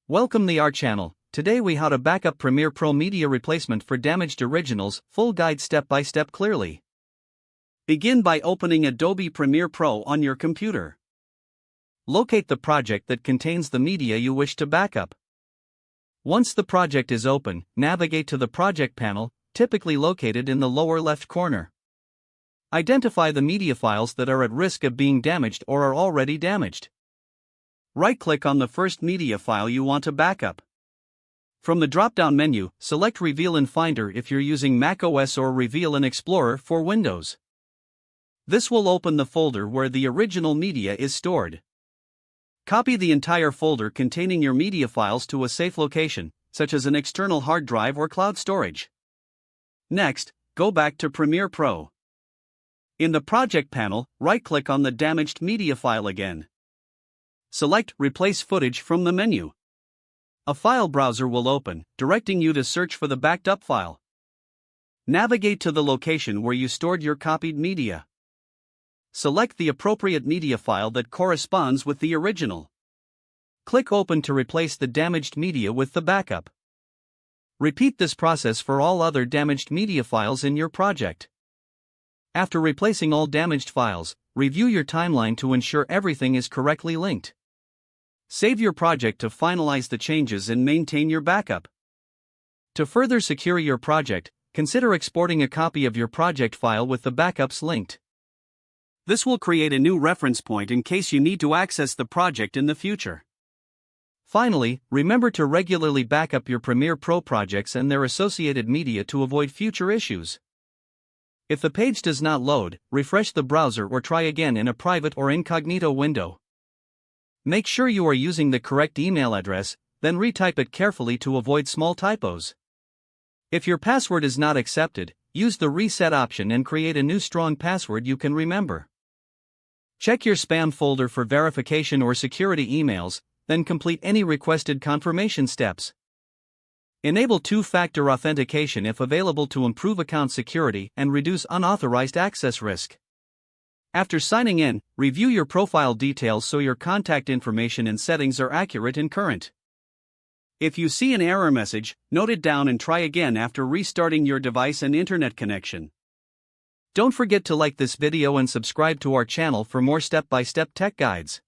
Welcome to our channel. Today we how to backup Premiere Pro media replacement for damaged originals, full guide step by step clearly. Begin by opening Adobe Premiere Pro on your computer. Locate the project that contains the media you wish to backup. Once the project is open, navigate to the project panel, typically located in the lower left corner. Identify the media files that are at risk of being damaged or are already damaged. Right-click on the first media file you want to backup. From the drop-down menu, select Reveal in Finder if you're using macOS or Reveal in Explorer for Windows. This will open the folder where the original media is stored. Copy the entire folder containing your media files to a safe location, such as an external hard drive or cloud storage. Next, go back to Premiere Pro. In the project panel, right-click on the damaged media file again. Select Replace Footage from the menu. A file browser will open, directing you to search for the backed up file. Navigate to the location where you stored your copied media. Select the appropriate media file that corresponds with the original. Click Open to replace the damaged media with the backup. Repeat this process for all other damaged media files in your project. After replacing all damaged files, review your timeline to ensure everything is correctly linked. Save your project to finalize the changes and maintain your backup. To further secure your project, consider exporting a copy of your project file with the backups linked. This will create a new reference point in case you need to access the project in the future. Finally, remember to regularly backup your Premiere Pro projects and their associated media to avoid future issues. If the page does not load, refresh the browser or try again in a private or incognito window. Make sure you are using the correct email address, then retype it carefully to avoid small typos. If your password is not accepted, use the reset option and create a new strong password you can remember. Check your spam folder for verification or security emails, then complete any requested confirmation steps. Enable two-factor authentication if available to improve account security and reduce unauthorized access risk. After signing in, review your profile details so your contact information and settings are accurate and current. If you see an error message, note it down and try again after restarting your device and internet connection. Don't forget to like this video and subscribe to our channel for more step-by-step tech guides.